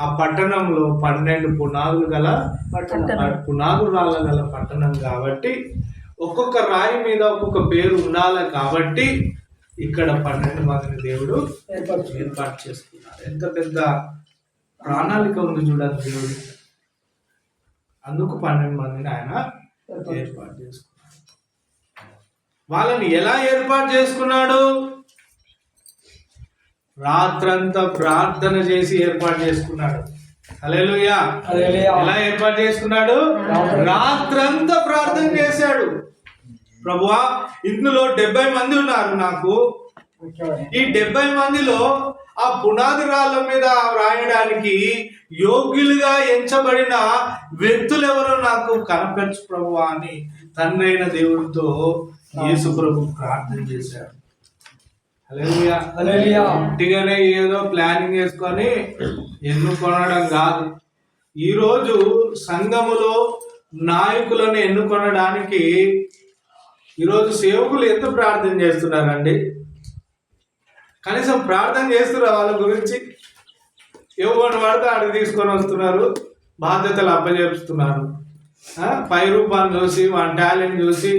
ఆ పట్టణంలో 12 పునాదులు గల పునాదులు రాళ్ళ గల పట్టణం కాబట్టి ఒక్కొక్క రాయి మీద ఒక్కొక్క పేరు ఉండాలి కాబట్టి ఇక్కడ 12 మందిని దేవుడు ఏర్పాటు చేసుకున్నాడు. ఎంత పెద్ద ప్రణాళిక ఉంది చూడండి దేవుడు. అందుకు 12 మందిని ఆయన ఏర్పాటు చేసుకున్నాడు. వాళ్ళని ఎలా ఏర్పాటు చేసుకున్నాడు? రాత్రంతా ప్రార్థన చేసి ఏర్పాటు చేసుకున్నాడు. హల్లెలూయా. ఎలా ఏర్పాటు చేసుకున్నాడు? రాత్రంతా ప్రార్థన చేశాడు. ప్రభువా, ఇందులో 70 మంది ఉన్నారు నాకు. ఈ 70 మందిలో ఆ పునాది రాళ్ళ మీద రాయడానికి యోగ్యులుగా ఎంచబడిన వ్యక్తులు ఎవరో నాకు కనపరచు ప్రభువా అని తండ్రి అయిన దేవుడితో యేసు ప్రభు ప్రార్థన చేశాడు. గట్టిగానే ఏదో ప్లానింగ్ చేసుకొని ఎన్నుకొనడం కాదు. ఈరోజు సంఘములో నాయకులను ఎన్నుకొనడానికి ఈరోజు సేవకులు ఎంత ప్రార్థన చేస్తున్నారండి? కనీసం ప్రార్థన చేస్తున్నారు వాళ్ళ గురించి? ఎవరిని పడితే అడిగి తీసుకొని వస్తున్నారు, బాధ్యతలు అప్పచెప్తున్నారు. పై రూపాన్ని చూసి, వాడి టాలెంట్ చూసి,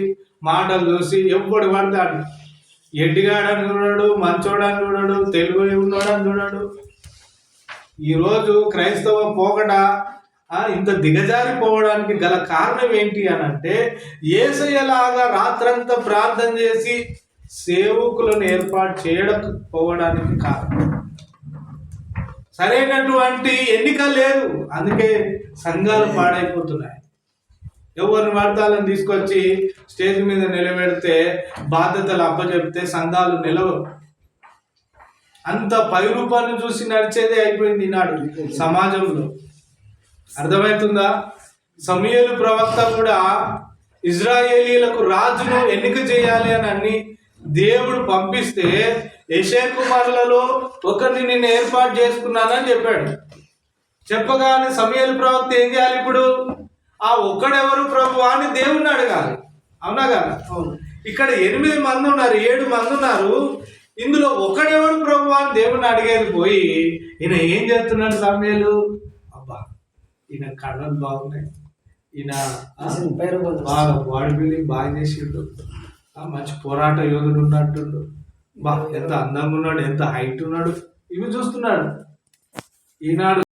మాటలు చూసి ఎవడు పడతాడు. ఎడ్డిగాడని చూడడు, మంచోడని చూడడు, తెలుగు ఉన్నాడని చూడడు. ఈరోజు క్రైస్తవ పోకడ ఇంత దిగజారిపోవడానికి గల కారణం ఏంటి అని అంటే, యేసయ్యలాగా రాత్రంతా ప్రార్థన చేసి సేవకులను ఏర్పాటు చేయకపోవడానికి కారణం. సరైనటువంటి ఎన్నిక లేదు, అందుకే సంఘాలు పాడైపోతున్నాయి. ఎవరిని వాడతాలని తీసుకొచ్చి స్టేజ్ మీద నిలబెడితే, బాధ్యతలు అప్పచెప్తే సంఘాలు నిలవవు. అంత పై రూపాన్ని చూసి నడిచేదే అయిపోయింది ఈనాడు సమాజంలో. అర్థమవుతుందా? సమూయేలు ప్రవక్త కూడా ఇజ్రాయేలీలకు రాజును ఎన్నిక చేయాలి అని దేవుడు పంపిస్తే, యెషయా కుమారులలో ఒకరిని నేను ఏర్పాటు చేసుకున్నానని చెప్పాడు. చెప్పగానే సమూయేలు ప్రవక్త ఏం చేయాలి? ఇప్పుడు ఆ ఒక్కడెవరు ప్రభువా అని దేవుణ్ణి అడగాలి. అవునా కదా? ఇక్కడ 8 మంది ఉన్నారు, 7 మంది ఉన్నారు. ఇందులో ఒకడెవరు ప్రభువా అని దేవుణ్ణి అడిగేది పోయి ఈయన ఏం చేస్తున్నాడు సమూయేలు? అబ్బా, ఈయన కళ్ళలు బాగున్నాయి, ఈయన బాగా బాడీ బిల్డింగ్ బాగా చేసిండు, మంచి పోరాట యోధుడు ఉన్నట్టుండు, బా ఎంత అందంగా ఉన్నాడు, ఎంత హైట్ ఉన్నాడు, ఇవి చూస్తున్నాడు. ఈనాడు